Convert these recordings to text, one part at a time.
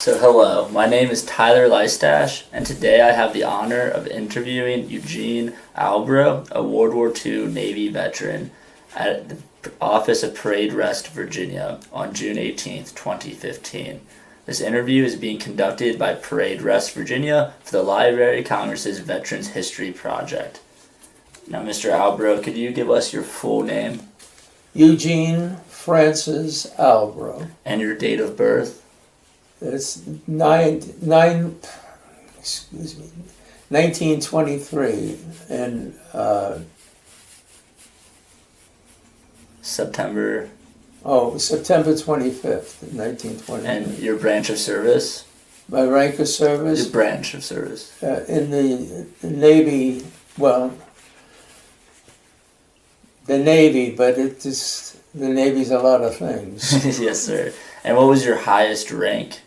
So hello, my name is Tyler Leistash, and today I have the honor of interviewing Eugene Albro, a World War II Navy veteran, at the office of Parade Rest, Virginia, on June 18th, 2015. This interview is being conducted by Parade Rest, Virginia for the Library of Congress's Veterans History Project. Now, Mr. Albro, could you give us your full name? Eugene Francis Albro. And your date of birth? It's 1923 and September. September 25th, 1920. And your branch of service? My rank of service? Your branch of service. In the Navy, well, the Navy, but the Navy's a lot of things. Yes, sir. And what was your highest rank?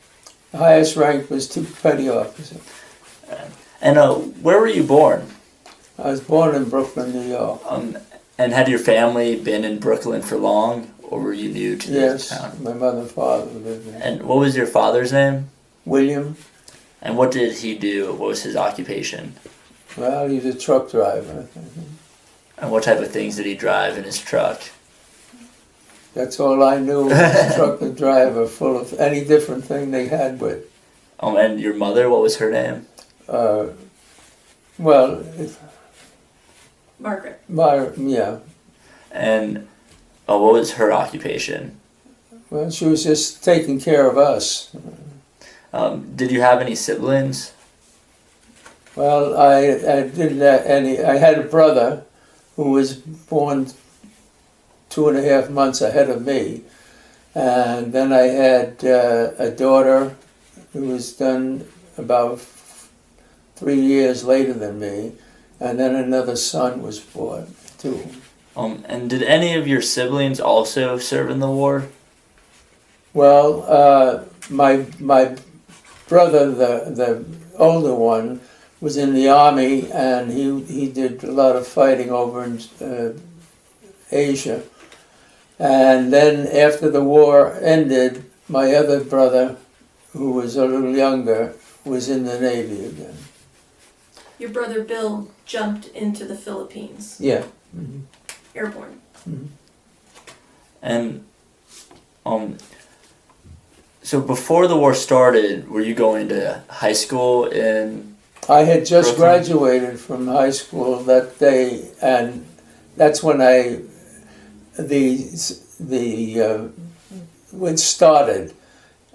The highest rank was petty officer. And where were you born? I was born in Brooklyn, New York. And had your family been in Brooklyn for long, or were you new to this town? Yes, my mother and father lived there. And what was your father's name? William. And what did he do? What was his occupation? Well, he was a truck driver. And what type of things did he drive in his truck? That's all I knew, was a truck driver full of any different thing they had with. And your mother, what was her name? Margaret. Yeah. And what was her occupation? Well, she was just taking care of us. Did you have any siblings? Well, I didn't have any. I had a brother who was born 2.5 months ahead of me, and then I had a daughter who was done about 3 years later than me, and then another son was born too. And did any of your siblings also serve in the war? Well, my brother, the older one, was in the army, and he did a lot of fighting over in Asia. And then after the war ended, my other brother, who was a little younger, was in the Navy again. Your brother Bill jumped into the Philippines. Yeah. Mm-hmm. Airborne. Mm-hmm. And so before the war started, were you going to high school in I had just Brooklyn? graduated from high school that day, and that's when it started.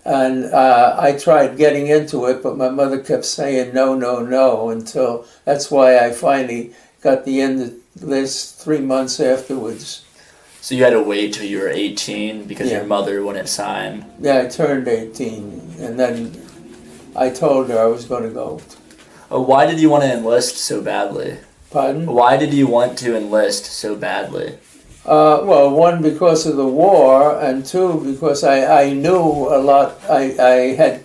And I tried getting into it, but my mother kept saying no, no, no, until that's why I finally got the end of this 3 months afterwards. So you had to wait till you were 18 because Yeah. your mother wouldn't sign? Yeah, I turned 18, and then I told her I was going to go. Why did you want to enlist so badly? Pardon? Why did you want to enlist so badly? Well, one, because of the war, and two, because I knew a lot. I had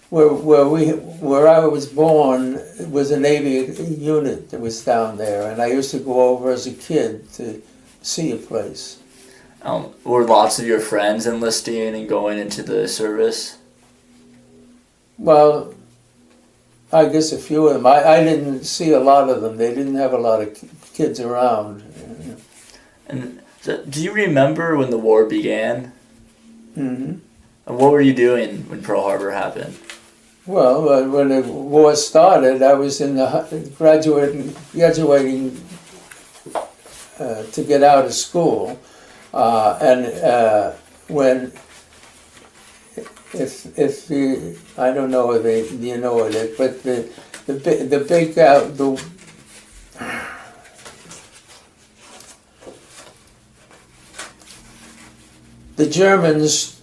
where I was born was a Navy unit that was down there, and I used to go over as a kid to see a place. Were lots of your friends enlisting and going into the service? Well, I guess a few of them. I didn't see a lot of them. They didn't have a lot of kids around. And so, do you remember when the war began? Mm-hmm. And what were you doing when Pearl Harbor happened? Well, when the war started, I was in the graduating to get out of school, when if you, I don't know if you know it, but the big the Germans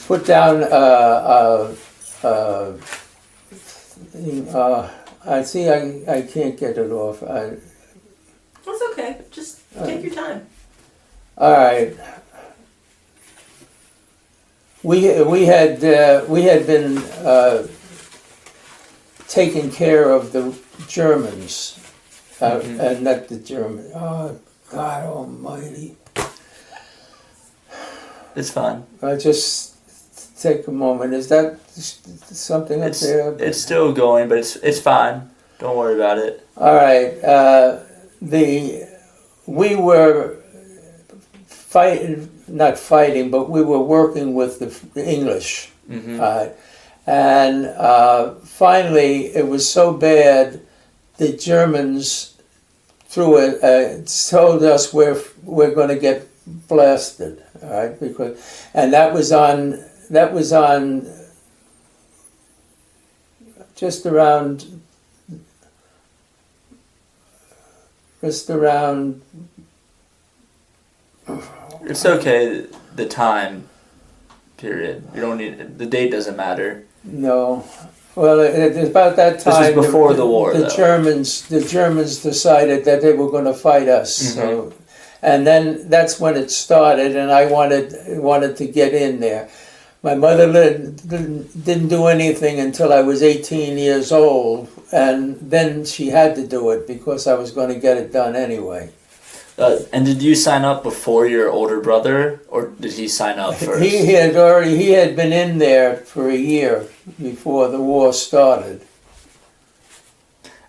put down I see I can't get it off. That's okay. Just take your time. All right. We had been taking care of the Germans, and not the Germans. Oh, God Almighty! It's fine. I just take a moment. Is that something up there? It's still going, but it's fine. Don't worry about it. All right. We were not fighting, but we were working with the English. Mm-hmm. And finally, it was so bad, the Germans told us we're going to get blasted. All right, and that was on just around. It's okay. The time period. You don't need the date. Doesn't matter. No. Well, it's about that time. This was before the war, the Germans decided that they were going to fight us. Mm-hmm. So, and then that's when it started, and I wanted to get in there. My mother didn't do anything until I was 18 years old, and then she had to do it because I was going to get it done anyway. And did you sign up before your older brother, or did he sign up first? He had been in there for a year before the war started.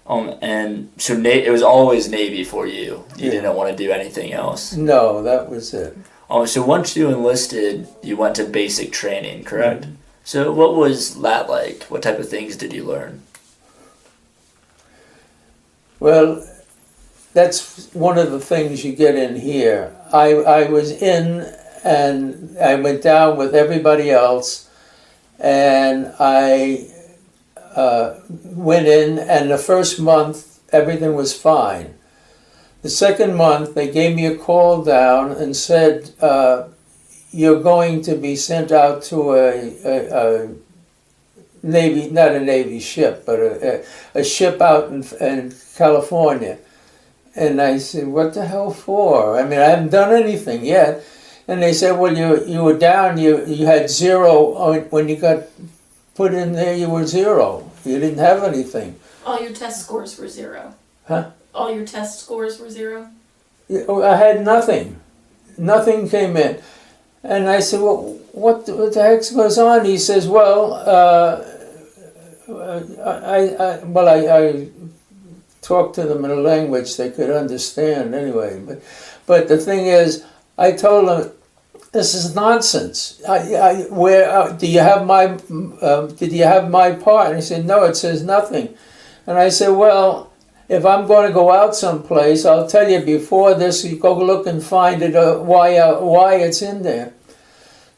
And so it was always Navy for you. You didn't want to do anything else. No, that was it. So once you enlisted, you went to basic training, correct? Mm-hmm. So what was that like? What type of things did you learn? Well, that's one of the things you get in here. I was in, and I went down with everybody else, and I went in, and the first month everything was fine. The second month they gave me a call down and said, you're going to be sent out to a Navy, not a Navy ship, but a ship out in California. And I said, what the hell for? I mean, I haven't done anything yet. And they said, well, you were down, you had 0, when you got put in there, you were 0. You didn't have anything. All your test scores were 0. Huh? All your test scores were 0? I had nothing. Nothing came in. And I said, well, what the heck goes on? He says, well, I talked to them in a language they could understand anyway. But the thing is, I told them, this is nonsense. Do you have did you have my part? And he said, no, it says nothing. And I said, well, if I'm going to go out someplace, I'll tell you before this, you go look and find it, why it's in there.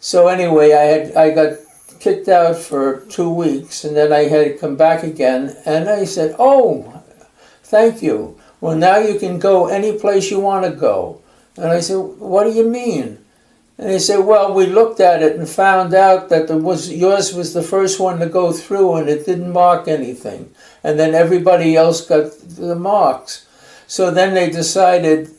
So anyway, I got kicked out for 2 weeks, and then I had to come back again, and I said, oh, thank you. Well, now you can go any place you want to go. And I said, what do you mean? And he said, well, we looked at it and found out that yours was the first one to go through, and it didn't mark anything. And then everybody else got the marks. So then they decided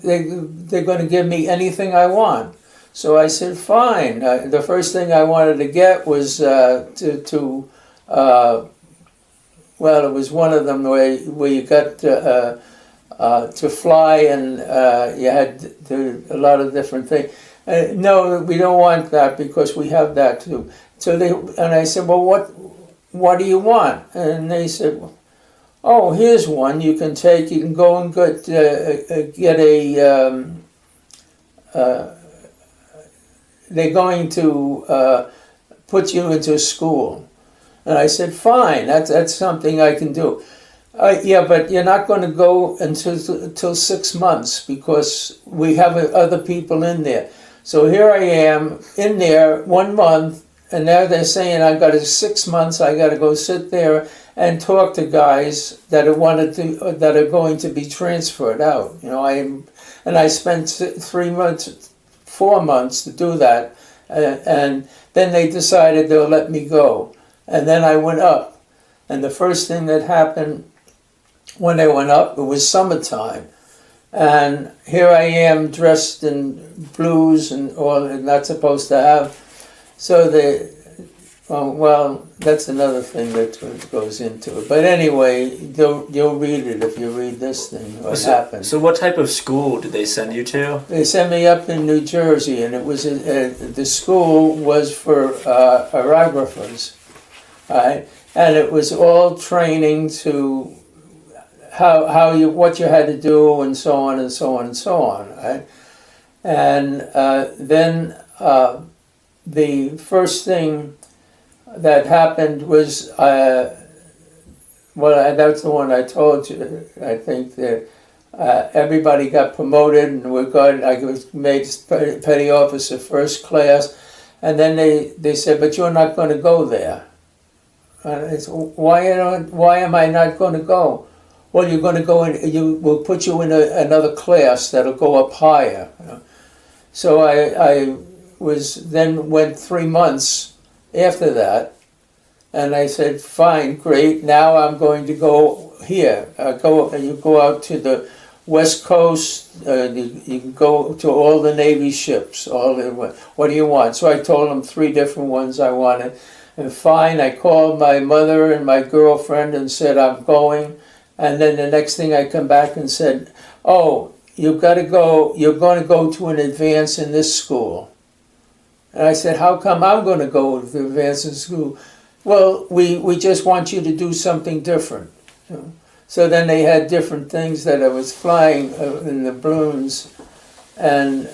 they're going to give me anything I want. So I said, fine. The first thing I wanted to get was well, it was one of them where you got to fly, and you had a lot of different things. No, we don't want that because we have that too. So and I said, well, what do you want? And they said, oh, here's one you can take. You can go and get a. They're going to put you into school. And I said, fine, that's something I can do. Yeah, but you're not going to go until 6 months because we have other people in there. So here I am in there 1 month, and now they're saying I've got 6 months. I got to go sit there and talk to guys that are going to be transferred out. You know, I spent 4 months to do that, and then they decided they'll let me go. And then I went up, and the first thing that happened when I went up, it was summertime, and here I am dressed in blues and all I'm not supposed to have. So Oh, well, that's another thing that goes into it. But anyway, you'll read it if you read this thing, what happened. So what type of school did they send you to? They sent me up in New Jersey, and it was the school was for aerographers, right? And it was all training to what you had to do, and so on and so on and so on, right? And then the first thing that happened was, that's the one I told you. I think that everybody got promoted, and I was made petty officer first class, and then they said, "But you're not going to go there." And I said, why am I not going to go? Well, you're going to go in. We'll put you in another class that'll go up higher. You know? So I went 3 months after that, and I said, fine, great, now I'm going to go here. You go out to the West Coast, you can go to all the Navy ships, what do you want? So I told them 3 different ones I wanted, and fine, I called my mother and my girlfriend and said, I'm going, and then the next thing I come back and said, oh, you're going to go to an advance in this school. And I said, how come I'm going to go to advance in school? Well, we just want you to do something different. You know? So then they had different things that I was flying in the balloons. And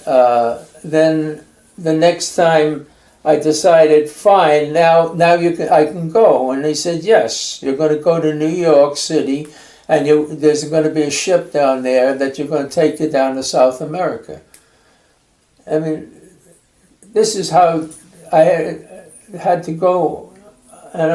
then the next time I decided, fine, now I can go. And they said, yes, you're going to go to New York City, and there's going to be a ship down there that you're going to take you down to South America. I mean, this is how I had to go, and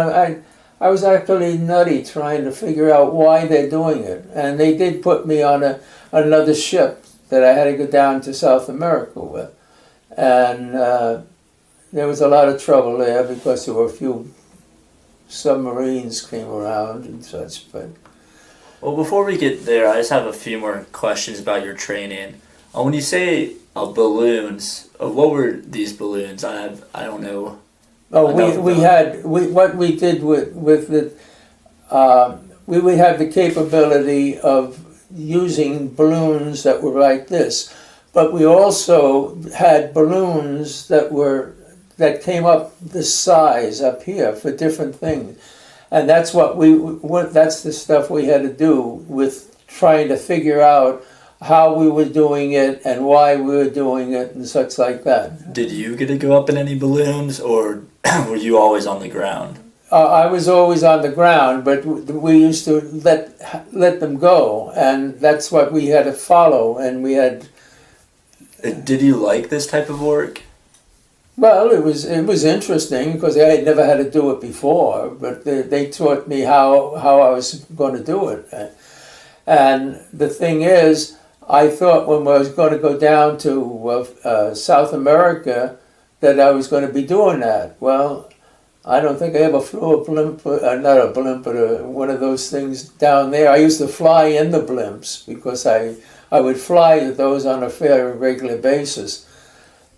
I was actually nutty trying to figure out why they're doing it. And they did put me on another ship that I had to go down to South America with. And there was a lot of trouble there because there were a few submarines came around and such. But well, before we get there, I just have a few more questions about your training. When you say balloons, what were these balloons? I don't know. Oh, what we did with it, we would have the capability of using balloons that were like this, but we also had balloons that came up this size up here for different things, and that's that's the stuff we had to do with trying to figure out how we were doing it and why we were doing it and such like that. Did you get to go up in any balloons, or were you always on the ground? I was always on the ground, but we used to let them go, and that's what we had to follow. And we had. Did you like this type of work? Well, it was interesting because I had never had to do it before, but they taught me how I was going to do it. And the thing is, I thought when I was going to go down to South America that I was going to be doing that. Well, I don't think I ever flew a blimp, not a blimp, but one of those things down there. I used to fly in the blimps because I would fly those on a fairly regular basis.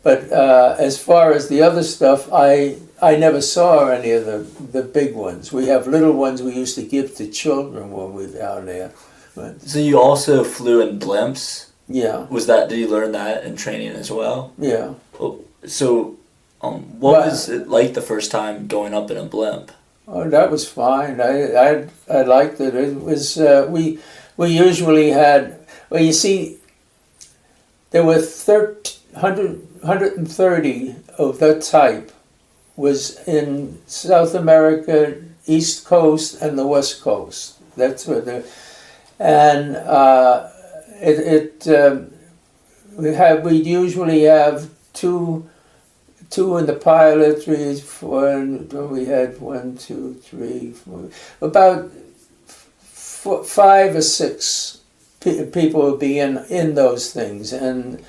But as far as the other stuff, I never saw any of the big ones. We have little ones we used to give to children when we were down there. But, so you also flew in blimps? Yeah. Did you learn that in training as well? Yeah. So, what was it like the first time going up in a blimp? Oh, that was fine. I liked it. It was we usually had. Well, you see, there were 130 of that type was in South America, East Coast, and the West Coast. That's where and we'd usually have two in the pilot, 3, 4, we had 1, 2, 3, 4, about 5 or 6 people would be in those things, and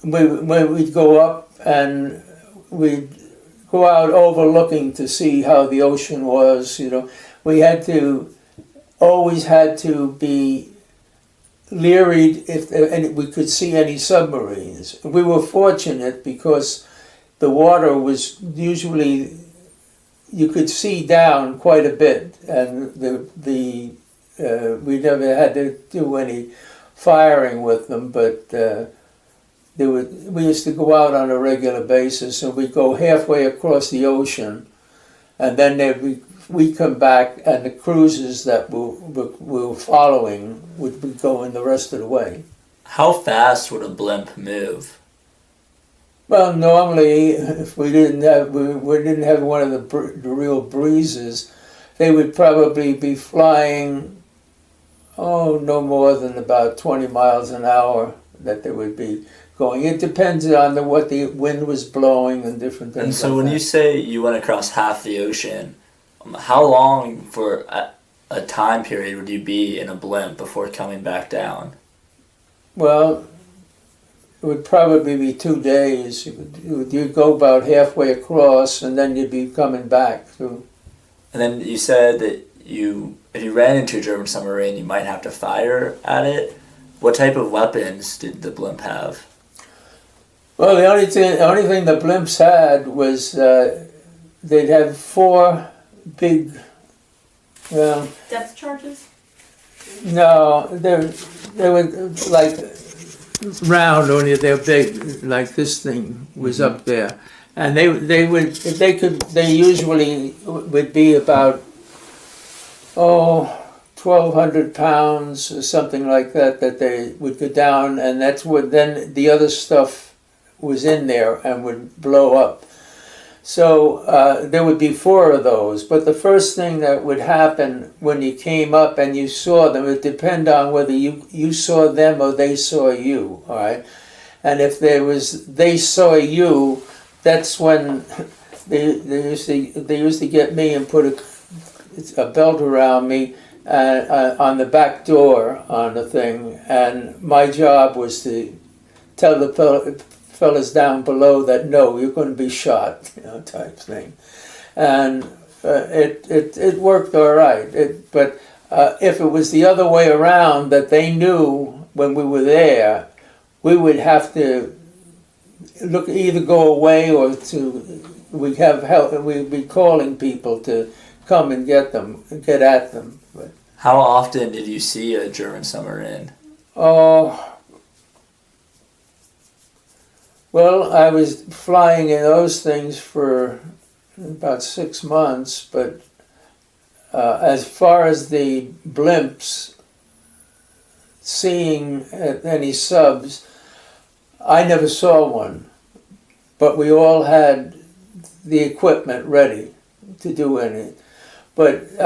we'd go up and we'd go out overlooking to see how the ocean was. You know, we always had to be leery if we could see any submarines. We were fortunate because the water was usually, you could see down quite a bit, and we never had to do any firing with them, but we used to go out on a regular basis, and we'd go halfway across the ocean, and then we'd come back, and the cruises that we were following would be going the rest of the way. How fast would a blimp move? Well, normally, if we didn't have one of the real breezes, they would probably be flying, no more than about 20 miles an hour that they would be going. It depends on what the wind was blowing and different things. And so like when that. you say you went across half the ocean, how long for a time period would you be in a blimp before coming back down? Well, it would probably be 2 days. You'd go about halfway across, and then you'd be coming back through. And then you said that if you ran into a German submarine, you might have to fire at it. What type of weapons did the blimp have? Well, the only thing the blimps had was they'd have 4 big. Well, Depth charges? no, they were like round, only they're big. Like this thing was up there, and they usually would be about 1,200 pounds or something like that they would go down, and that's what then the other stuff was in there and would blow up. So there would be 4 of those, but the first thing that would happen when you came up and you saw them, it depend on whether you saw them or they saw you, all right? And if they saw you, that's when they used to get me and put a belt around me on the back door on the thing, and my job was to tell the fellas down below that no, you're going to be shot, type thing, and it worked all right. But if it was the other way around, that they knew when we were there, we would have to either go away or we'd have help. We'd be calling people to come and get at them. But How often did you see a German submarine? Well, I was flying in those things for about 6 months, but as far as the blimps, seeing any subs, I never saw one, but we all had the equipment ready to do any. But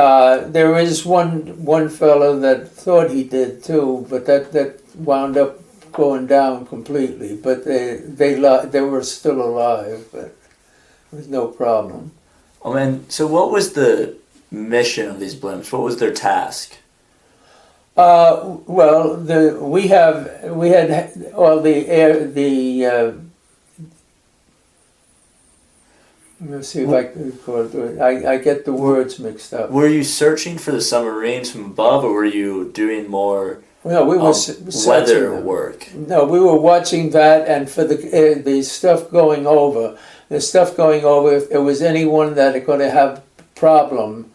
there is one fellow that thought he did too, but that wound up going down completely. But they were still alive, but there was no problem. So what was the mission of these blimps? What was their task? Well, we had all the air let's see if I can call it. I get the words mixed up. Were you searching for the submarines from above, or were you doing more Well, we were weather work? No, we were watching that, and for the stuff going over. The stuff going over, if there was anyone that are going to have problem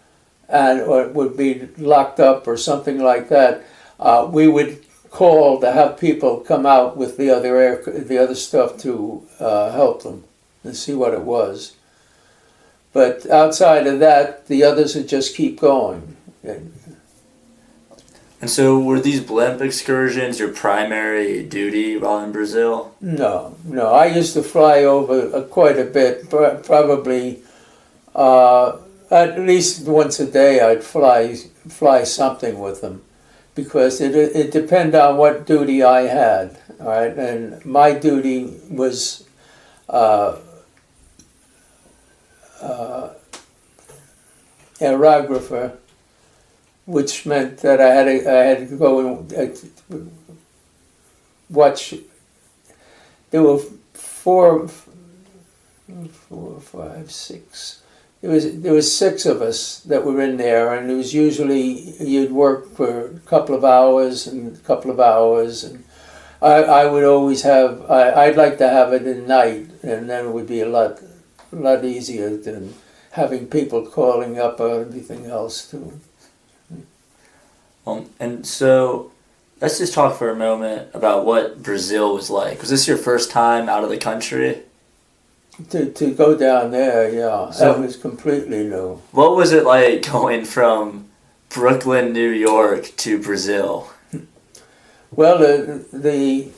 or would be locked up or something like that, we would call to have people come out with the other stuff to help them and see what it was. But outside of that, the others would just keep going. And so were these blimp excursions your primary duty while in Brazil? No. I used to fly over quite a bit, probably at least once a day I'd fly something with them, because it depended on what duty I had, all right? And my duty was aerographer, which meant that I had to go and watch. There were 4, 5, 6. There was 6 of us that were in there, and it was usually you'd work for a couple of hours and a couple of hours, I would always have, I'd like to have it at night, and then it would be a lot easier than having people calling up or everything else too. And so, let's just talk for a moment about what Brazil was like. Was this your first time out of the country? To go down there, yeah, So- that was completely new. What was it like going from Brooklyn, New York to Brazil? Well, the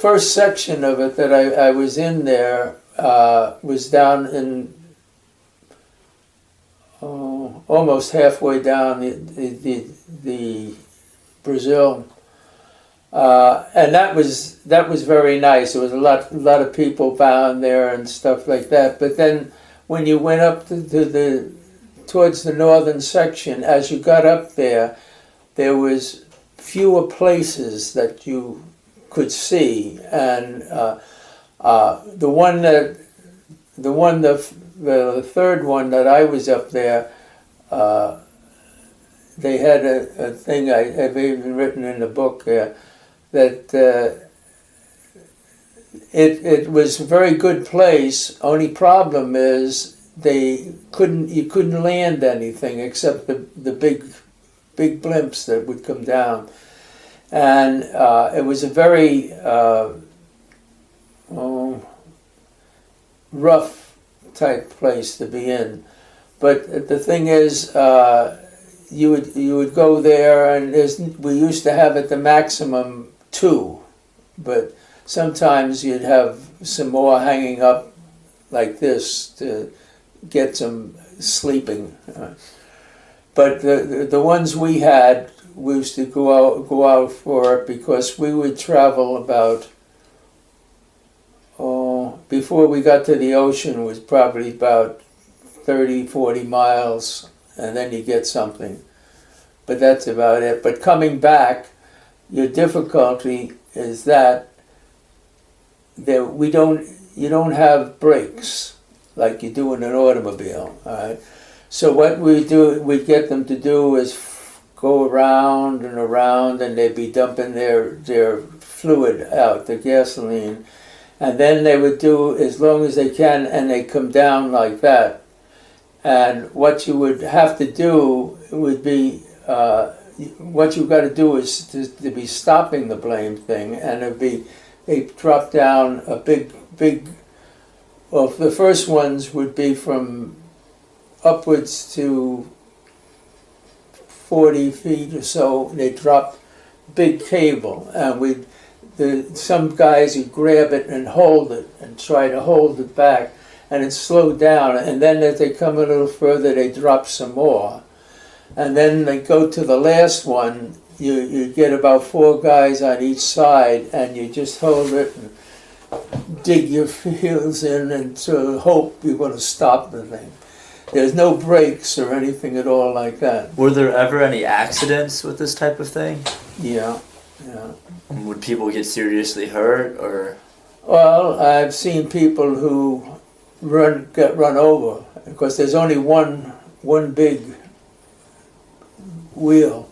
first section of it that I was in there was down in almost halfway down the Brazil, and that was very nice. There was a lot of people down there and stuff like that. But then when you went up to towards the northern section, as you got up there, there was fewer places that you could see, and the third one that I was up there, they had a thing I've even written in the book that it was a very good place. Only problem is you couldn't land anything except the big blimps that would come down, and it was a very rough type place to be in. But the thing is, you would go there, and we used to have at the maximum 2, but sometimes you'd have some more hanging up like this to get some sleeping. But the ones we had, we used to go out for it because we would travel about, before we got to the ocean was probably about 30-40 miles, and then you get something. But that's about it. But coming back, your difficulty is that you don't have brakes like you do in an automobile. All right? So what we get them to do is go around and around, and they'd be dumping their fluid out, the gasoline, and then they would do as long as they can, and they come down like that. And what you would have to do would be, what you've got to do is to be stopping the blame thing, and they drop down a big, well, the first ones would be from upwards to 40 feet or so. They drop big cable, and some guys would grab it and hold it and try to hold it back, and it slowed down. And then as they come a little further, they drop some more, and then they go to the last one. You get about 4 guys on each side, and you just hold it and dig your heels in and sort of hope you're going to stop the thing. There's no brakes or anything at all like that. Were there ever any accidents with this type of thing? Yeah. Would people get seriously hurt, or? Well, I've seen people who get run over because there's only one big wheel,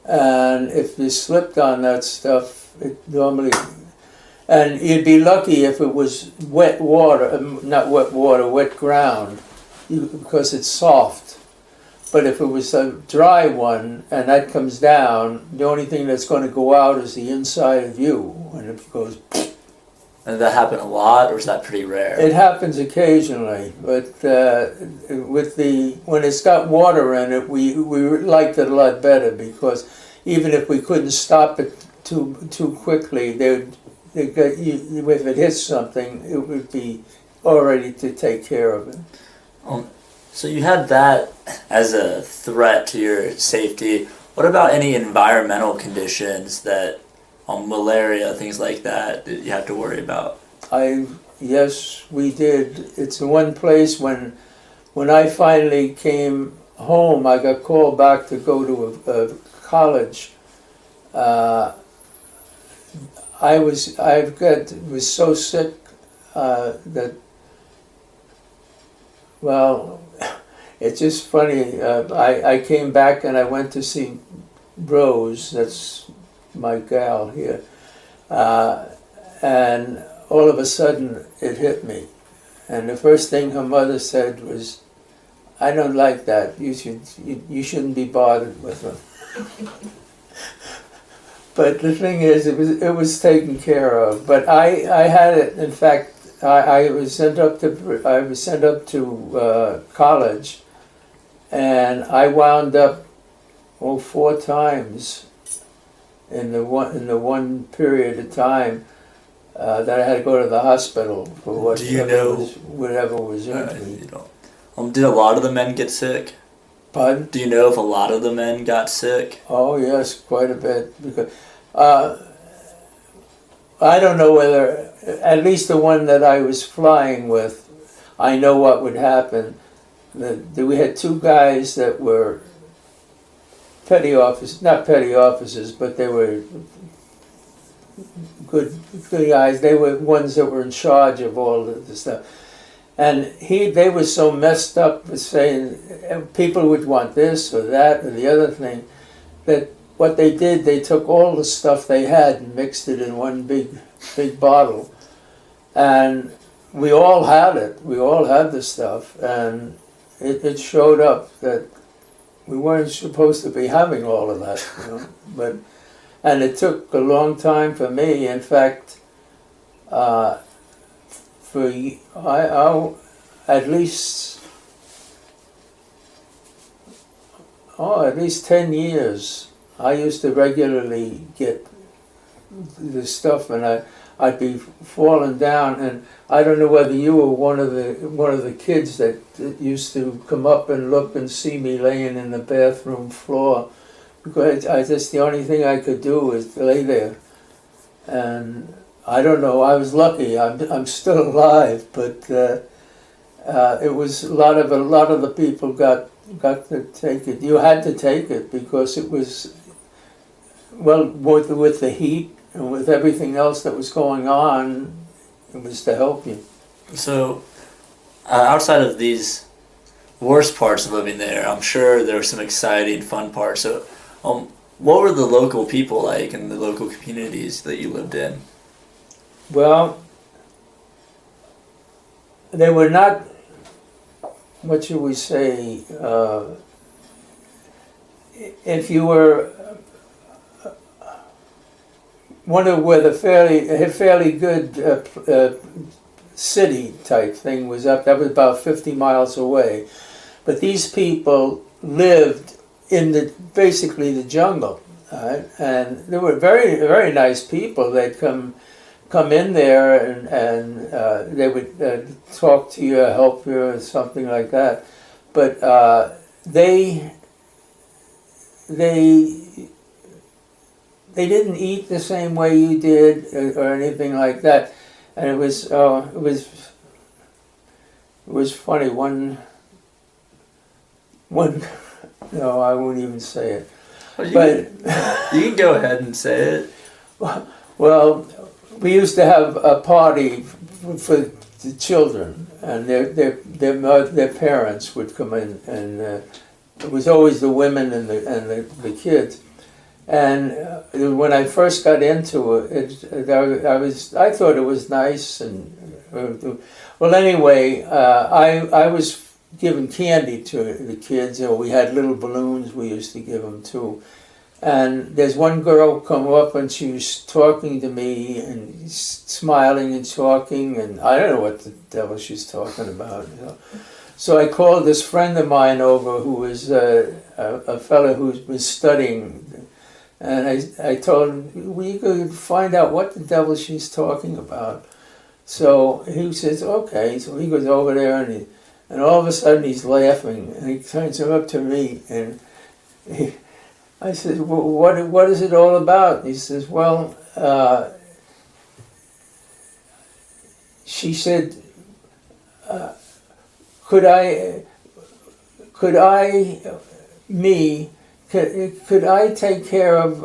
and if you slipped on that stuff, it normally. And you'd be lucky if it was wet water, not wet water, wet ground, because it's soft. But if it was a dry one and that comes down, the only thing that's going to go out is the inside of you when it goes. And that happen a lot, or is that pretty rare? It happens occasionally, but when it's got water in it, we liked it a lot better, because even if we couldn't stop it too quickly, if it hits something, it would be already to take care of it. So you had that as a threat to your safety. What about any environmental conditions that, malaria, things like that you have to worry about? Yes, we did. It's the one place when I finally came home, I got called back to go to a college. I was so sick that, well, it's just funny. I came back and I went to see Rose, that's my gal here. And all of a sudden it hit me. And the first thing her mother said was, "I don't like that. You shouldn't be bothered with them." But the thing is, it was taken care of. But I had it. In fact, I was sent up to college, and I wound up 4 times in the one period of time that I had to go to the hospital for whatever was in me. Did a lot of the men get sick? Pardon? Do you know if a lot of the men got sick? Oh yes, quite a bit. Because I don't know whether, at least the one that I was flying with, I know what would happen. We had 2 guys that were not petty officers, but they were good guys. They were ones that were in charge of all of the stuff. And they were so messed up with saying people would want this or that or the other thing, that what they did, they took all the stuff they had and mixed it in one big bottle. And we all had it. We all had the stuff. And it showed up that we weren't supposed to be having all of that, and it took a long time for me. In fact, at least 10 years, I used to regularly get the stuff, and I'd be falling down. And I don't know whether you were one of the kids that used to come up and look and see me laying in the bathroom floor, because the only thing I could do was lay there. And I don't know, I was lucky. I'm still alive, but it was a lot of the people got to take it. You had to take it because it was, well, with the heat and with everything else that was going on, it was to help you. So, outside of these worst parts of living there, I'm sure there were some exciting, fun parts. So, what were the local people like in the local communities that you lived in? Well, they were not, what should we say, if you were one of where the fairly good city type thing was up, that was about 50 miles away. But these people lived in basically the jungle, right? And they were very, very nice people. They'd come in there and they would talk to you, help you, or something like that. But they didn't eat the same way you did or anything like that. And it was funny. One no, I won't even say it. You can go ahead and say it. Well, we used to have a party for the children, and their parents would come in, and it was always the women and the kids. And when I first got into it, I thought it was nice. And well, anyway, I was giving candy to the kids. We had little balloons we used to give them too. And there's one girl come up and she was talking to me and smiling and talking, and I don't know what the devil she's talking about. So I called this friend of mine over who was a fellow who was studying. And I told him, we could find out what the devil she's talking about. So he says, okay. So he goes over there, and all of a sudden he's laughing, and he turns up to me, and I said, well, what is it all about? And he says, well, she said, could I take care of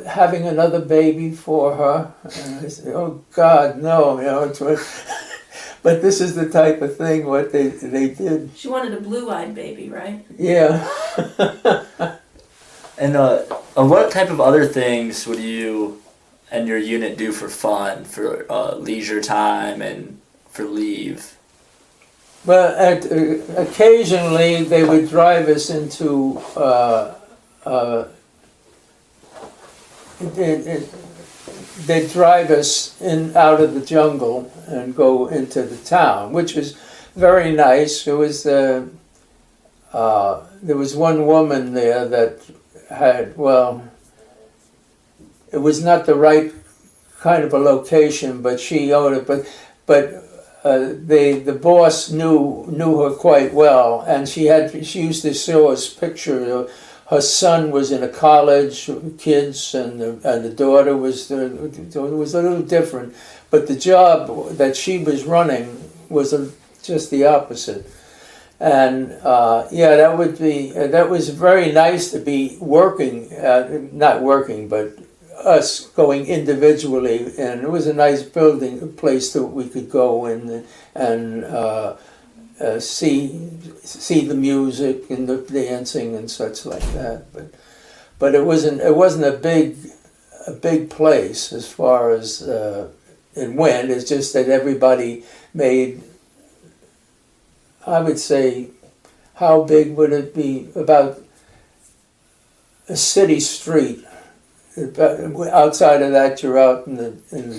having another baby for her? And I said, oh God, no, but this is the type of thing what they did. She wanted a blue-eyed baby, right? Yeah. And what type of other things would you and your unit do for fun, for leisure time and for leave? Well, occasionally they would drive us into. They'd drive us in out of the jungle and go into the town, which was very nice. There was one woman there that had, well, it was not the right kind of a location, but she owned it. But the boss knew her quite well, and she used to show us pictures. Her son was in a college, kids, and the daughter was it was a little different. But the job that she was running was just the opposite. And that was very nice to be working, not working, but us going individually, and it was a nice building, a place that we could go in and see the music and the dancing and such like that. But it wasn't a big place as far as it went. It's just that everybody made, I would say, how big would it be? About a city street. Outside of that, you're out in the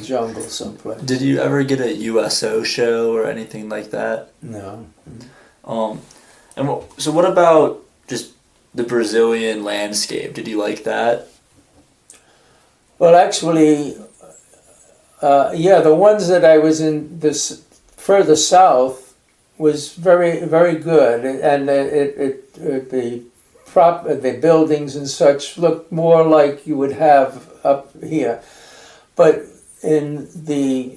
jungle someplace. Did you ever get a USO show or anything like that? No. So what about just the Brazilian landscape? Did you like that? Well, actually, the ones that I was in this further south was very, very good, and the buildings and such looked more like you would have up here. But in the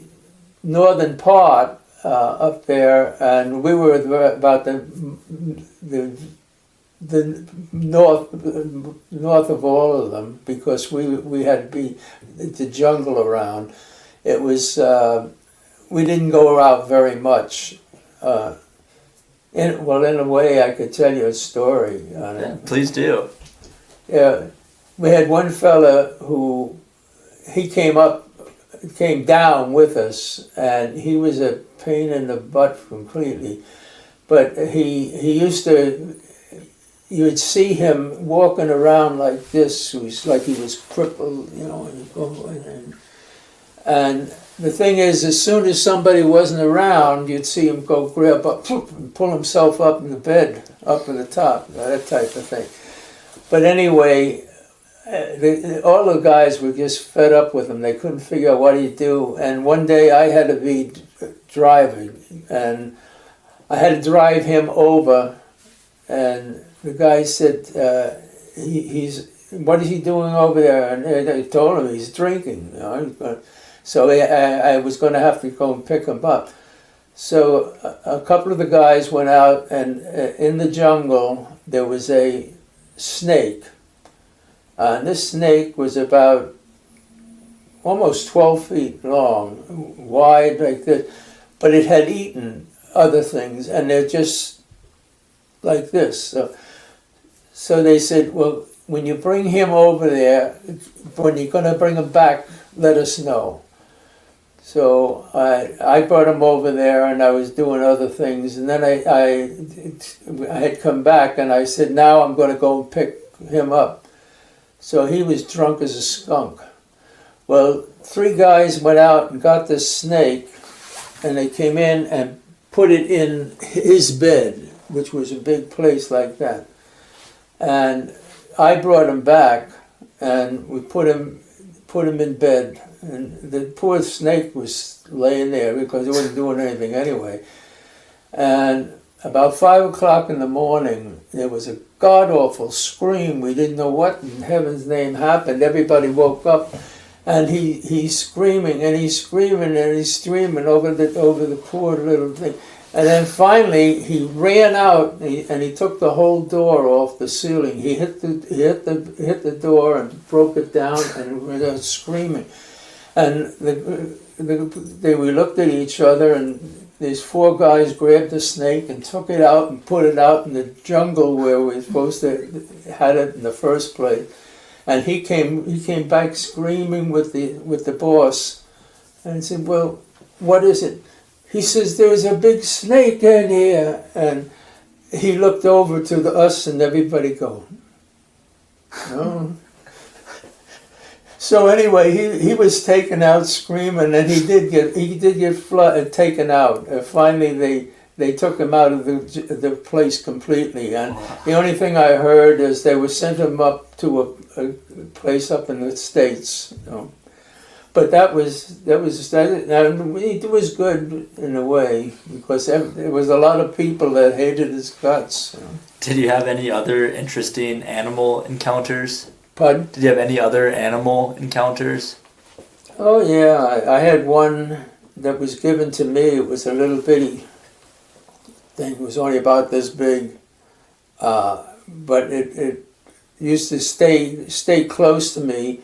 northern part up there, and we were about the north of all of them, because we had to be the jungle around. It was we didn't go out very much. In a way, I could tell you a story on it. Yeah, please do. Yeah, we had one fella who came down with us, and he was a pain in the butt completely. But he used to. You would see him walking around like this. It was like he was crippled, and the thing is, as soon as somebody wasn't around, you'd see him go grab up and pull himself up in the bed, up at the top, that type of thing. But anyway, all the guys were just fed up with him. They couldn't figure out what he'd do. And one day I had to be driving, and I had to drive him over, and the guy said, what is he doing over there? And I told him he's drinking. So I was going to have to go and pick him up. So a couple of the guys went out, and in the jungle there was a snake. And this snake was about almost 12 feet long, wide like this, but it had eaten other things, and they're just like this. So they said, well, when you bring him over there, when you're going to bring him back, let us know. So I brought him over there, and I was doing other things, and then I had come back, and I said, now I'm going to go and pick him up. So he was drunk as a skunk. Well, 3 guys went out and got this snake, and they came in and put it in his bed, which was a big place like that. And I brought him back, and we put him in bed. And the poor snake was laying there because he wasn't doing anything anyway. And about 5 o'clock in the morning, there was a god-awful scream. We didn't know what in heaven's name happened. Everybody woke up, and he's screaming, and he's screaming, and he's screaming over the poor little thing. And then finally, he ran out, and he took the whole door off the ceiling. He hit the door and broke it down, and we were screaming. And we looked at each other, and these four guys grabbed the snake and took it out and put it out in the jungle where we were supposed to had it in the first place. And he came back screaming with the boss, and he said, "Well, what is it?" He says, "There's a big snake in here." And he looked over to us and everybody go, "No." So anyway, he was taken out screaming, and he did get taken out. Finally, they took him out of the place completely. And the only thing I heard is they were sent him up to a place up in the States. But that was and it was good in a way, because there was a lot of people that hated his guts. Did you have any other interesting animal encounters? Pardon? Did you have any other animal encounters? Oh yeah, I had one that was given to me. It was a little bitty thing. It was only about this big, but it used to stay close to me.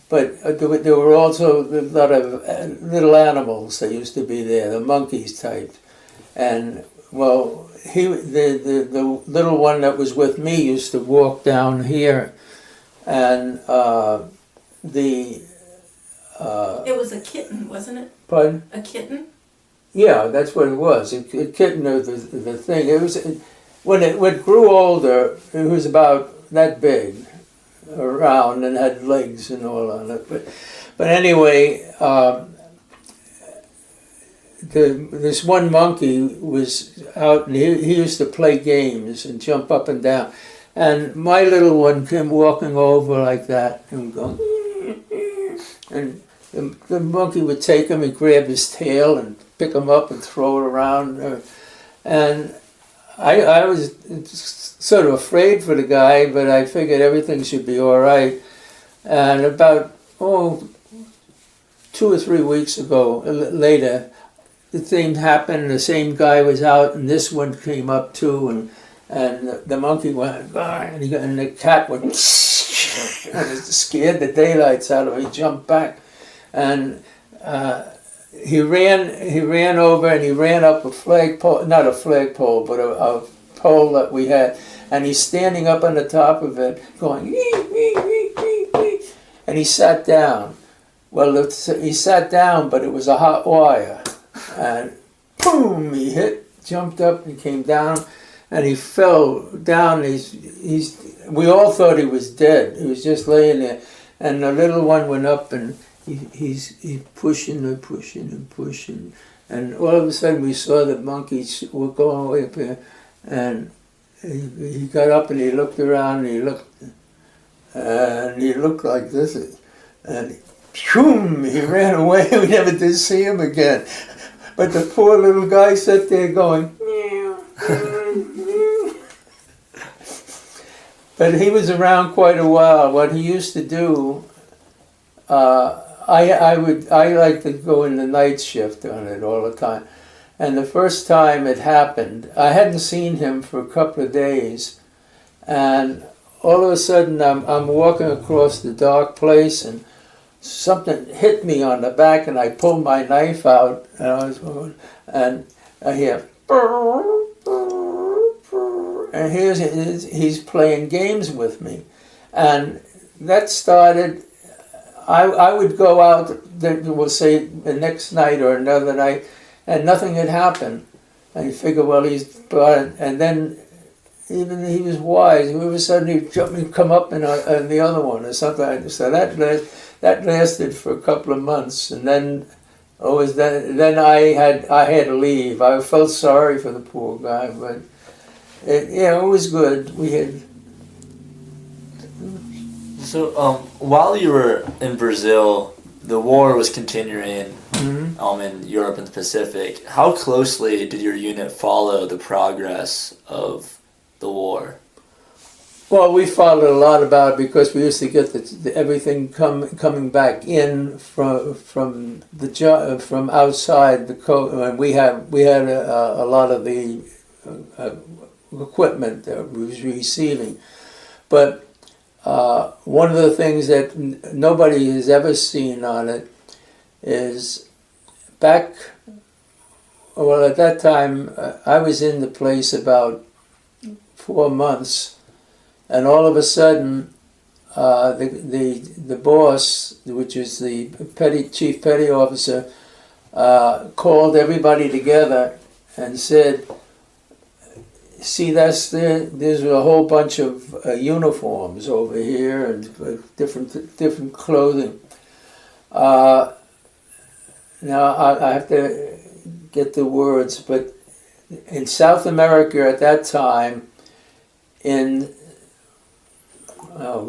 But there were also a lot of little animals that used to be there, the monkeys type. And well, the little one that was with me used to walk down here, and It was a kitten, wasn't it? Pardon? A kitten? Yeah, that's what it was. A kitten of the thing. It was when it grew older. It was about that big, around, and had legs and all on it. But anyway, this one monkey was out, and he used to play games and jump up and down. And my little one came walking over like that and going, and the monkey would take him and grab his tail and pick him up and throw it around. And I was sort of afraid for the guy, but I figured everything should be all right. And about 2 or 3 weeks ago, later, the thing happened. The same guy was out, and this one came up too, and the monkey went, and the cat went, and it scared the daylights out of him. He jumped back, and he ran over, and he ran up a flagpole, not a flagpole, but a pole that we had, and he's standing up on the top of it, going, and he sat down. Well, he sat down, but it was a hot wire, and boom, he jumped up and came down, and he fell down. We all thought he was dead. He was just laying there, and the little one went up, and he's pushing and pushing and pushing, and all of a sudden we saw the monkeys were going way up there, and he got up and he looked around and he looked like this, and he ran away. We never did see him again. But the poor little guy sat there going, meow, meow, meow. But he was around quite a while. What he used to do, I like to go in the night shift on it all the time. And the first time it happened, I hadn't seen him for a couple of days, and all of a sudden I'm walking across the dark place, and something hit me on the back, and I pulled my knife out, and I hear, and he's playing games with me, and that started. I would go out, we'll say the next night or another night, and nothing had happened. And you figure, well, and then even he was wise. All of a sudden he'd come up in the other one or something. So that lasted for a couple of months, and then I had to leave. I felt sorry for the poor guy, but it was good. We had. So, while you were in Brazil, the war was continuing in Europe and the Pacific. How closely did your unit follow the progress of the war? Well, we followed a lot about it because we used to get everything coming back in from outside the coast, and we had a lot of the equipment that we was receiving, but. One of the things that nobody has ever seen on it is back Well, at that time, I was in the place about 4 months, and all of a sudden, the boss, which is the chief petty officer, called everybody together and said, "See, there's a whole bunch of uniforms over here and different clothing." Now I have to get the words, but in South America at that time,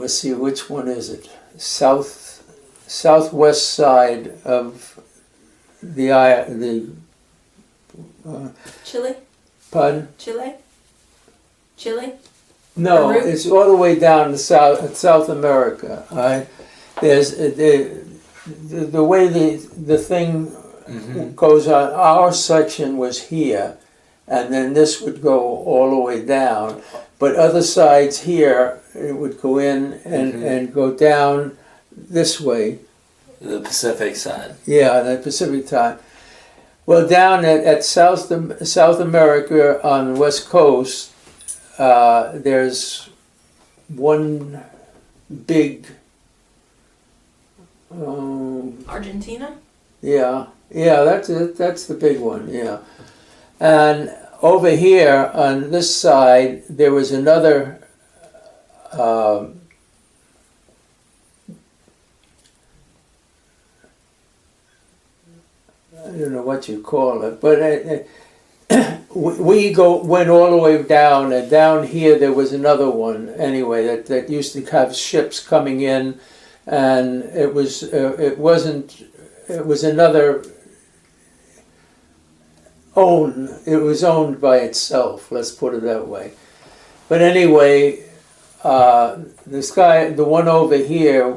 let's see, which one is it? Southwest side of the Chile? pardon? Chile? Chile? No, Peru? it's all the way down to South America. All right, there's the way the thing goes on. Our section was here, and then this would go all the way down. But other sides here, it would go in and go down this way. The Pacific side. Yeah, the Pacific time. Well, down at South America on the West Coast, there's one big. Argentina? Yeah, that's it. That's the big one. Yeah, and over here on this side, there was another. I don't know what you call it, but we went all the way down, and down here there was another one anyway that used to have ships coming in, and it was another it was owned by itself, let's put it that way. But anyway, this guy, the one over here,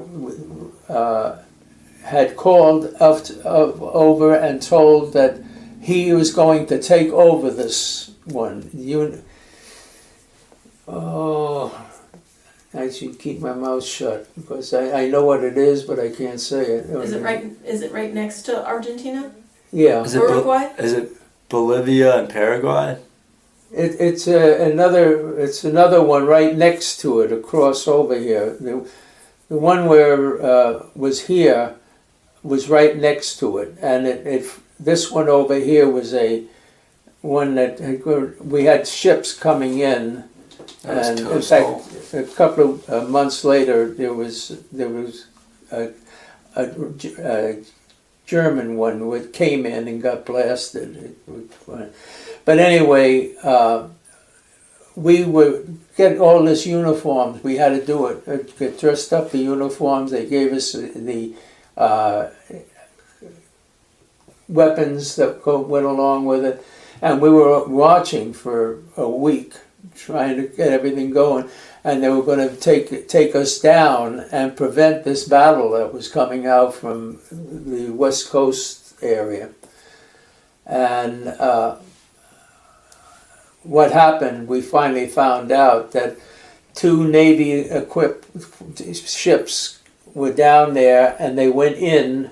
had called over and told that he was going to take over this one. I should keep my mouth shut because I know what it is, but I can't say it. Is it right next to Argentina? Yeah. Is it Uruguay? Is it Bolivia and Paraguay? It's another one right next to it, across over here. The one where was here was right next to it, and this one over here was one that we had ships coming in, and in fact, a couple of months later there was a German one that came in and got blasted. But anyway, we would get all this uniforms. We had to do it. Get dressed up the uniforms. They gave us the weapons that went along with it, and we were watching for a week, trying to get everything going. And they were going to take us down and prevent this battle that was coming out from the West Coast area. And what happened, we finally found out that 2 Navy-equipped ships were down there, and they went in,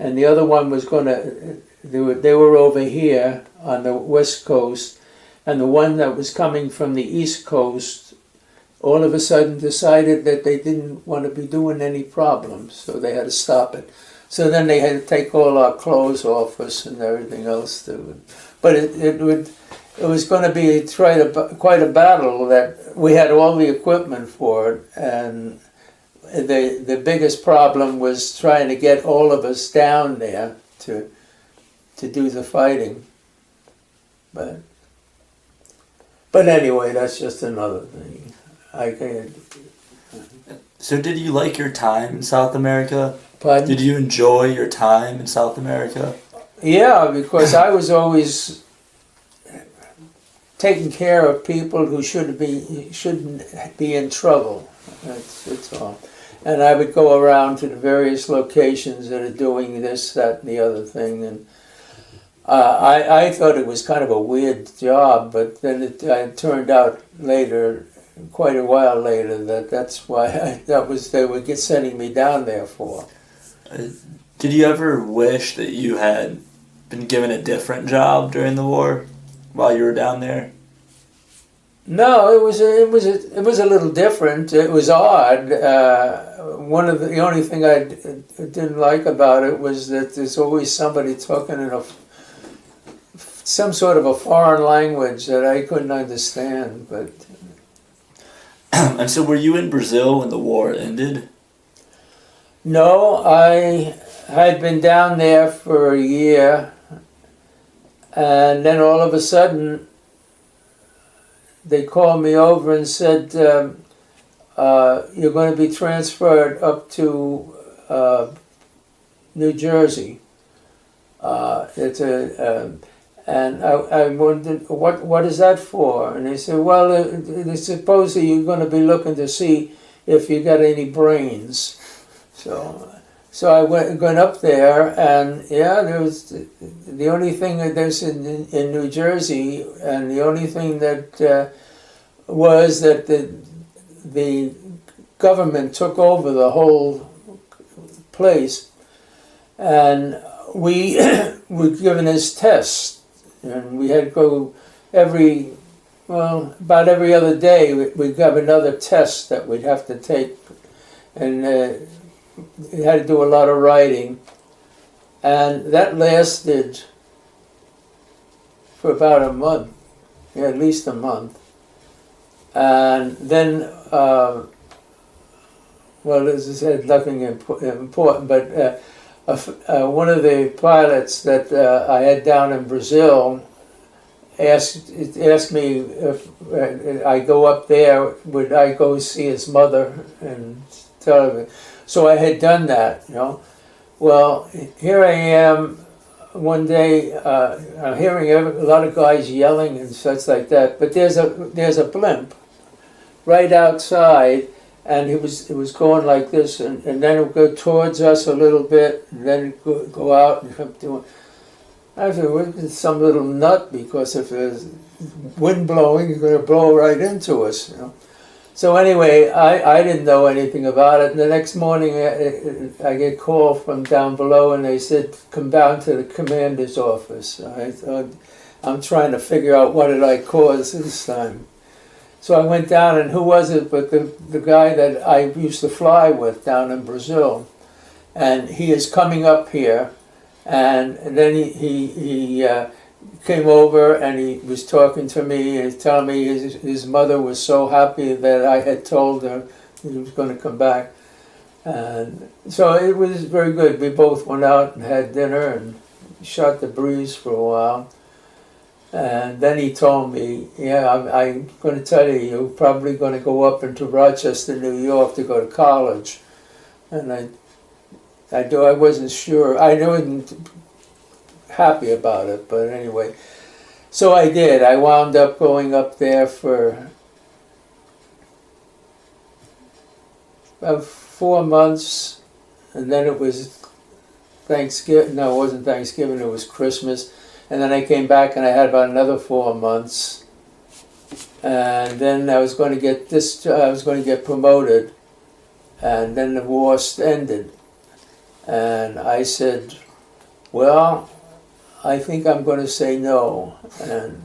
and the other one was going to, they were over here on the West Coast, and the one that was coming from the East Coast all of a sudden decided that they didn't want to be doing any problems, so they had to stop it. So then they had to take all our clothes off us and everything else. But it was going to be quite a battle. That we had all the equipment for it, and the biggest problem was trying to get all of us down there to do the fighting. But anyway, that's just another thing. So did you like your time in South America? Pardon? Did you enjoy your time in South America? Yeah, because I was always taking care of people who shouldn't be in trouble. That's all. And I would go around to the various locations that are doing this, that, and the other thing. And I thought it was kind of a weird job, but then it turned out later, quite a while later, that's why they were sending me down there for. Did you ever wish that you had been given a different job during the war while you were down there? No, it was a little different. It was odd. The only thing I didn't like about it was that there's always somebody talking in some sort of a foreign language that I couldn't understand. But And so were you in Brazil when the war ended? no, I had been down there for a year, and then all of a sudden they called me over and said, you're going to be transferred up to New Jersey. And I wondered, what is that for? And they said, well, supposedly you're going to be looking to see if you got any brains. So I went up there, and yeah, there was the only thing that there's in New Jersey, and the only thing that was that the government took over the whole place, and we were given this test, and we had to go about every other day we'd have another test that we'd have to take, and we had to do a lot of writing, and that lasted for about a month, at least a month. And then, as I said, nothing important, but one of the pilots that I had down in Brazil asked me if I go up there, would I go see his mother and tell her. So I had done that, Well, here I am one day, I'm hearing a lot of guys yelling and such like that, but there's a blimp right outside, and it was going like this, and then it would go towards us a little bit, and then it would go out and come to. I said, well, it's some little nut, because if there's wind blowing, it's going to blow right into us, So anyway, I didn't know anything about it. And the next morning, I get a call from down below, and they said, come down to the commander's office. I thought, I'm trying to figure out what did I cause this time. So I went down, and who was it but the guy that I used to fly with down in Brazil. And he is coming up here, and then he came over, and he was talking to me and telling me his mother was so happy that I had told her he was going to come back. And so it was very good. We both went out and had dinner and shot the breeze for a while. And then he told me, yeah, I'm going to tell you, you're probably going to go up into Rochester, New York to go to college. And I wasn't sure. I wasn't happy about it, but anyway. So I did. I wound up going up there for about 4 months, and then it was Thanksgiving. No, it wasn't Thanksgiving, it was Christmas. And then I came back, and I had about another 4 months. And then I was going to get promoted, and then the war ended. And I said, well, I think I'm going to say no. And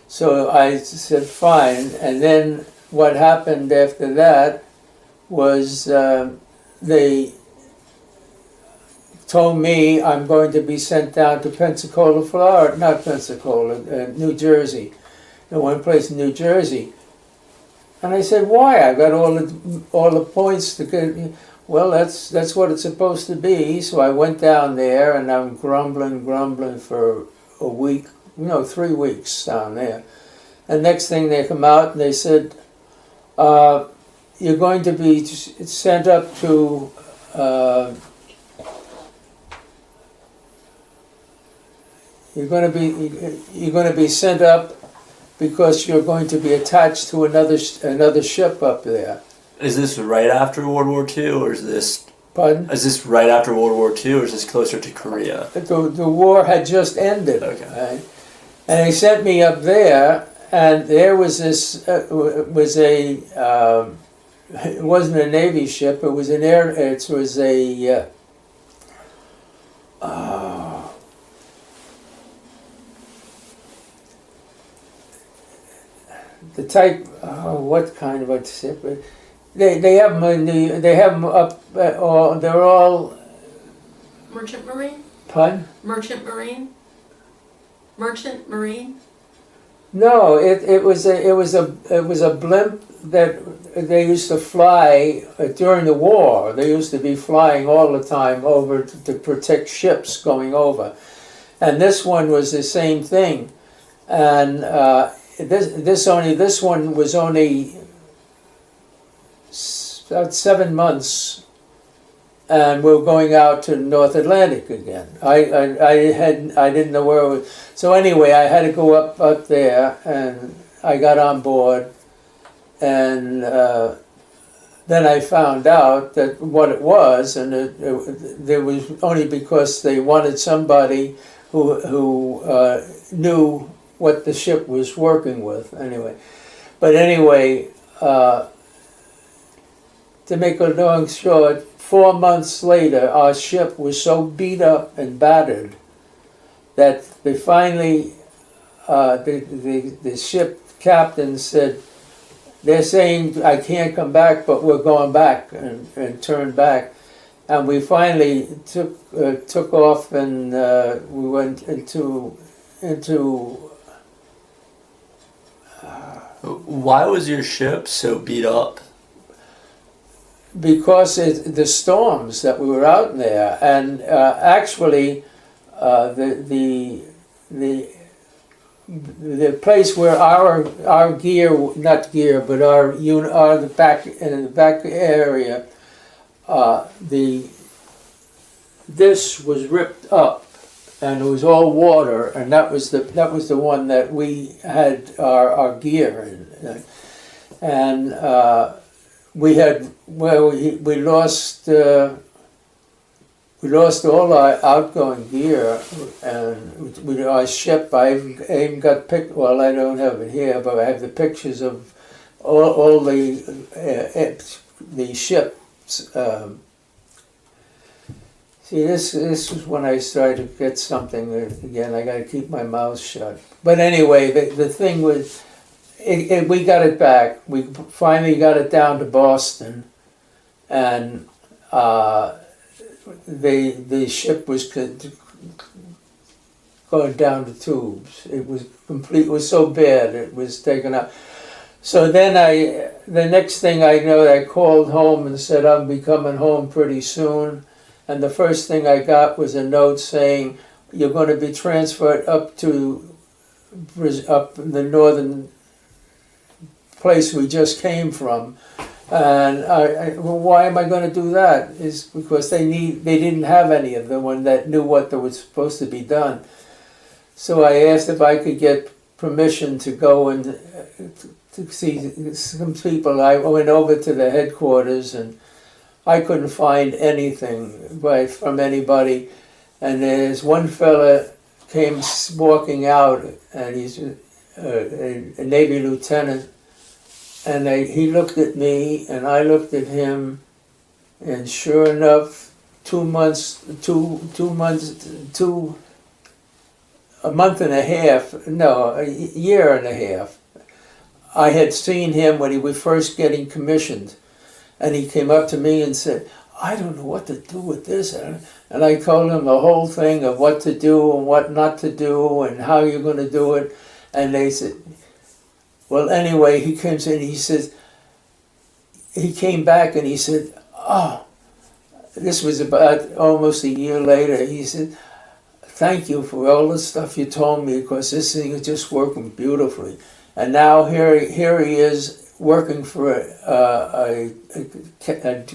so I said, fine. And then what happened after that was they told me I'm going to be sent down to Pensacola, Florida, not Pensacola, New Jersey. In one place in New Jersey. And I said, why? I got all the points to get. Well, that's what it's supposed to be. So I went down there, and I'm grumbling for a week, 3 weeks down there. And next thing they come out and they said, you're going to be sent up to you're going to be sent up because you're going to be attached to another ship up there. Is this right after World War II, or is this? Pardon? Is this right after World War II, or is this closer to Korea? The war had just ended. Okay. Right? And they sent me up there, and there was this it wasn't a Navy ship. It was the type. Oh, what kind of a ship? They have them in they have them up. Or they're all Merchant Marine? pun. Merchant Marine? Merchant Marine? No, it was a blimp that they used to fly during the war. They used to be flying all the time over to protect ships going over, and this one was the same thing. And this one was only about 7 months, and we were going out to North Atlantic again. I didn't know where it was. So anyway, I had to go up there, and I got on board, and then I found out that what it was, and there was only because they wanted somebody who knew what the ship was working with. Anyway, but anyway, to make a long short, 4 months later, our ship was so beat up and battered that they finally, the ship captain said, they're saying I can't come back, but we're going back, and turned back. And we finally took off, and we went into. Why was your ship so beat up? Because the storms that we were out there, and actually, the place where our gear, not gear, but our the back in the back area, this was ripped up, and it was all water, and that was the one that we had our gear in, and we lost all our outgoing gear, and our ship. I even got well, I don't have it here, but I have the pictures of all the ships. See, this was when I started to get something again. I got to keep my mouth shut. But anyway, the thing was, we got it back. We finally got it down to Boston, and the ship was going down the tubes. It was complete. It was so bad. It was taken up. So then the next thing I know, I called home and said I'll be coming home pretty soon. And the first thing I got was a note saying you're going to be transferred up in the northern place we just came from. And well, why am I going to do that? Is because they didn't have any of the one that knew what was supposed to be done. So I asked if I could get permission to go and to see some people. I went over to the headquarters, and I couldn't find anything from anybody. And there's one fella came walking out, and he's a Navy lieutenant. And he looked at me, and I looked at him, and sure enough, a month and a half, no, a year and a half, I had seen him when he was first getting commissioned. And he came up to me and said, I don't know what to do with this. And I told him the whole thing of what to do and what not to do and how you're going to do it. And they said, well, anyway, he comes in, he says, he came back and he said, oh, this was about almost a year later. He said, thank you for all the stuff you told me, because this thing is just working beautifully. And now here he is working for a captain,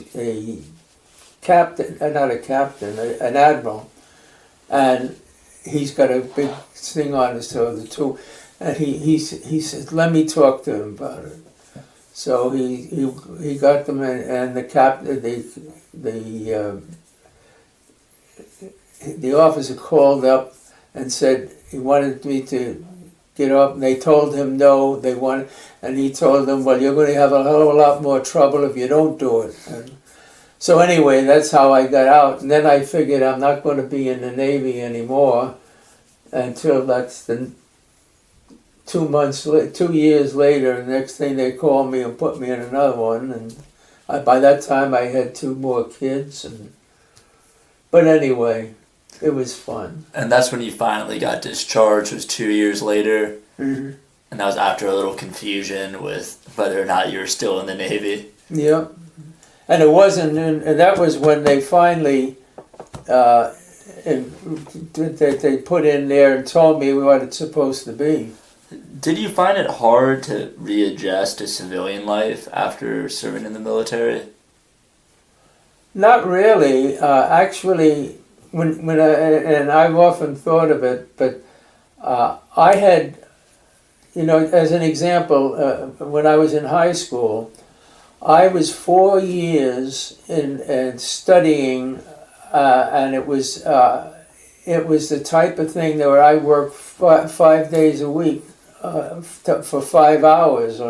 not a captain, an admiral. And he's got a big thing on his shoulder too. And he said, let me talk to him about it. So he got them in, and the captain, the officer called up and said he wanted me to get up, and they told him no, they wanted, and he told them, well, you're going to have a whole lot more trouble if you don't do it. And so anyway, that's how I got out. And then I figured I'm not going to be in the Navy anymore until that's 2 years later, the next thing they called me and put me in another one, and by that time I had 2 more kids. But anyway, it was fun. And that's when you finally got discharged, was 2 years later. Mm-hmm. And that was after a little confusion with whether or not you were still in the Navy. Yep. And it wasn't, and that was when they finally, they put in there and told me what it's supposed to be. Did you find it hard to readjust to civilian life after serving in the military? Not really. Actually, when I've often thought of it, but I had, as an example, when I was in high school, I was 4 years in studying, and it was the type of thing where I worked 5 days a week for 5 hours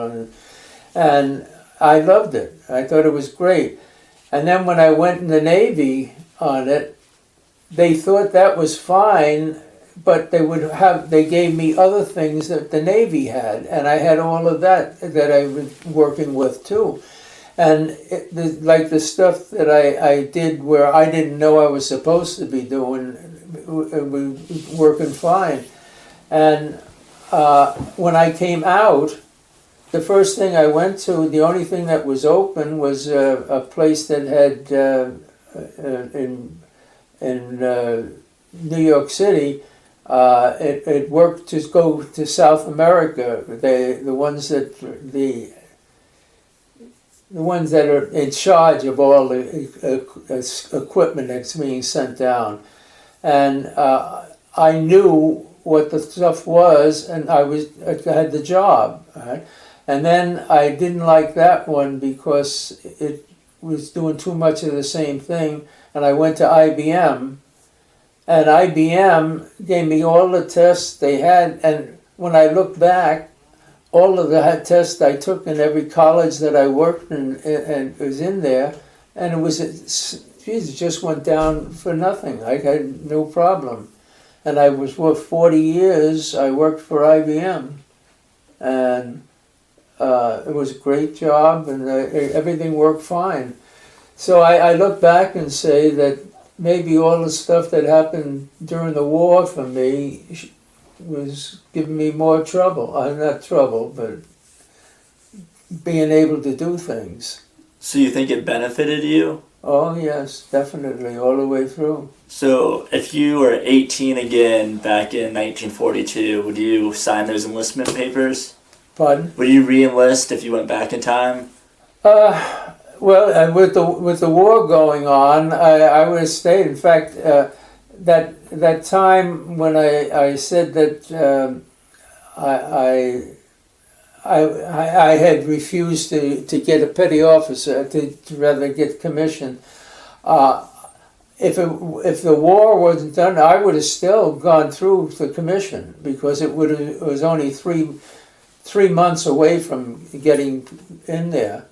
and I loved it. I thought it was great. And then when I went in the Navy on it, they thought that was fine, but they gave me other things that the Navy had, and I had all of that I was working with too. And like the stuff that I did where I didn't know I was supposed to be doing, working fine. And when I came out, the first thing I went to, the only thing that was open was a place that had in New York City. It worked to go to South America. The ones that are in charge of all the equipment that's being sent down, and I knew what the stuff was, and I had the job. Right? And then I didn't like that one because it was doing too much of the same thing, and I went to IBM, and IBM gave me all the tests they had, and when I look back, all of the tests I took in every college that I worked in and was in there, and it just went down for nothing. I had no problem. And I was, for 40 years, I worked for IBM. And it was a great job, and everything worked fine. So I look back and say that maybe all the stuff that happened during the war for me was giving me more trouble. Not trouble, but being able to do things. So you think it benefited you? Oh yes, definitely, all the way through. So if you were 18 again back in 1942, would you sign those enlistment papers? Pardon? Would you re-enlist if you went back in time? Well, and with the war going on, I would have stayed. In fact, that time when I said that I had refused to get a petty officer, to rather get commissioned. If the war wasn't done, I would have still gone through the commission, because it was only three months away from getting in there,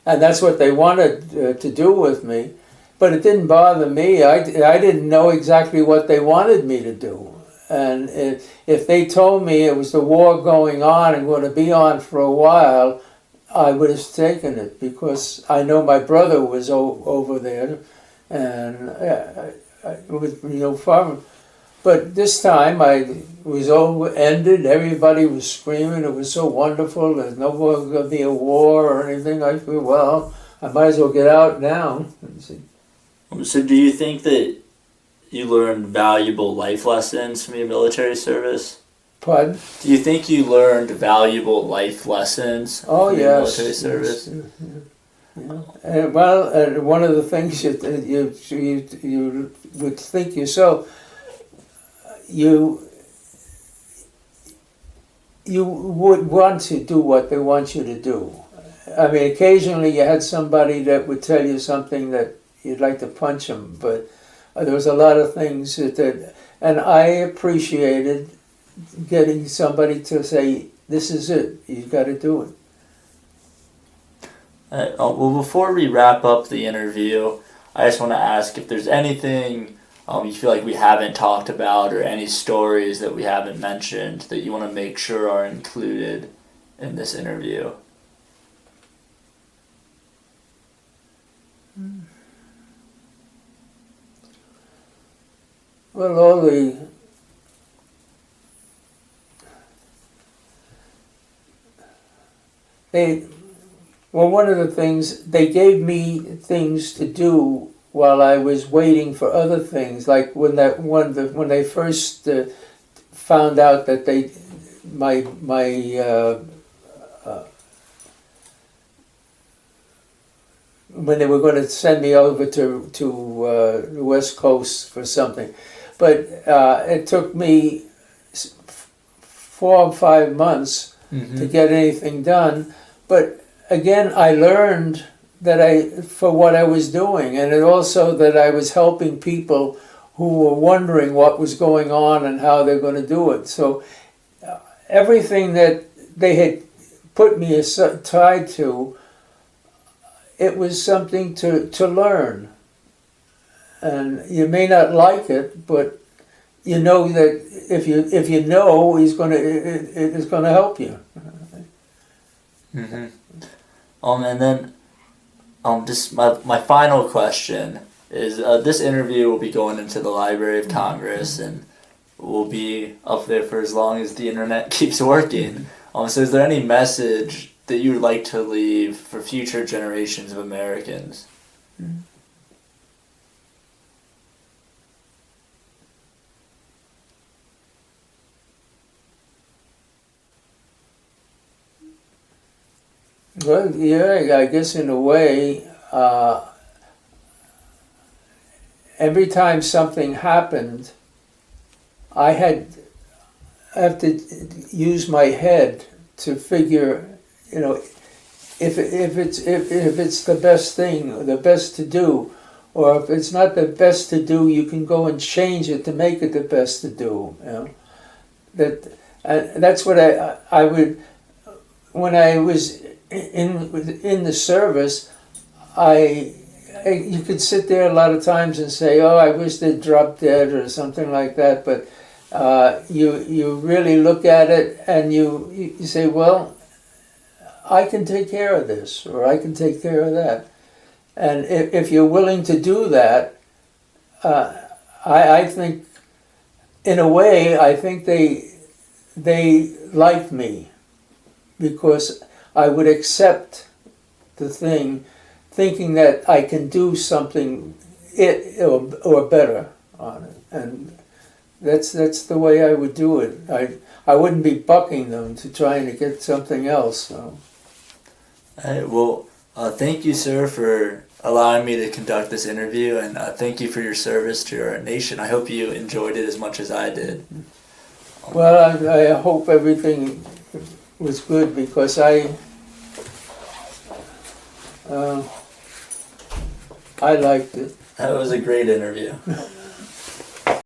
and that's what they wanted to do with me. But it didn't bother me. I didn't know exactly what they wanted me to do. And if they told me it was the war going on and going to be on for a while, I would have taken it, because I know my brother was over there, and it was no problem. But this time it was ended. Everybody was screaming. It was so wonderful. There's no more going to be a war or anything. I feel, well, I might as well get out now. So do you think that you learned valuable life lessons from your military service? Pardon? Do you think you learned valuable life lessons from your military service? Yes. Yeah. Well, one of the things you would think yourself, you would want to do what they want you to do. I mean, occasionally you had somebody that would tell you something that you'd like to punch them, but there was a lot of things that, and I appreciated getting somebody to say, "This is it. You've got to do it." Well, before we wrap up the interview, I just want to ask if there's anything you feel like we haven't talked about, or any stories that we haven't mentioned that you want to make sure are included in this interview? Well, all the they well, one of the things they gave me things to do while I was waiting for other things. Like when they first found out that my when they were going to send me over to the West Coast for something, but it took me 4 or 5 months to get anything done. But again, I learned that for what I was doing, and it also that I was helping people who were wondering what was going on and how they're going to do it. So everything that they had put me tied to, it was something to learn. And you may not like it, but you know that if you know, it's going to help you. Mm-hmm. And then, just my final question is, this interview will be going into the Library of Congress and will be up there for as long as the internet keeps working. So is there any message that you would like to leave for future generations of Americans? Well, yeah, I guess in a way, every time something happened, I have to use my head to figure, if it's the best thing, the best to do, or if it's not the best to do, you can go and change it to make it the best to do. That's what I would. When I was in the service, you could sit there a lot of times and say, "Oh, I wish they'd drop dead" or something like that. But you really look at it and you say, "Well, I can take care of this, or I can take care of that." And if you're willing to do that, I think, in a way, I think they like me, because I would accept the thing, thinking that I can do something or better on it, and that's the way I would do it. I wouldn't be bucking them to trying to get something else. So. All right, well, thank you, sir, for allowing me to conduct this interview, and thank you for your service to our nation. I hope you enjoyed it as much as I did. Well, I hope everything was good, because I liked it. That was a great interview.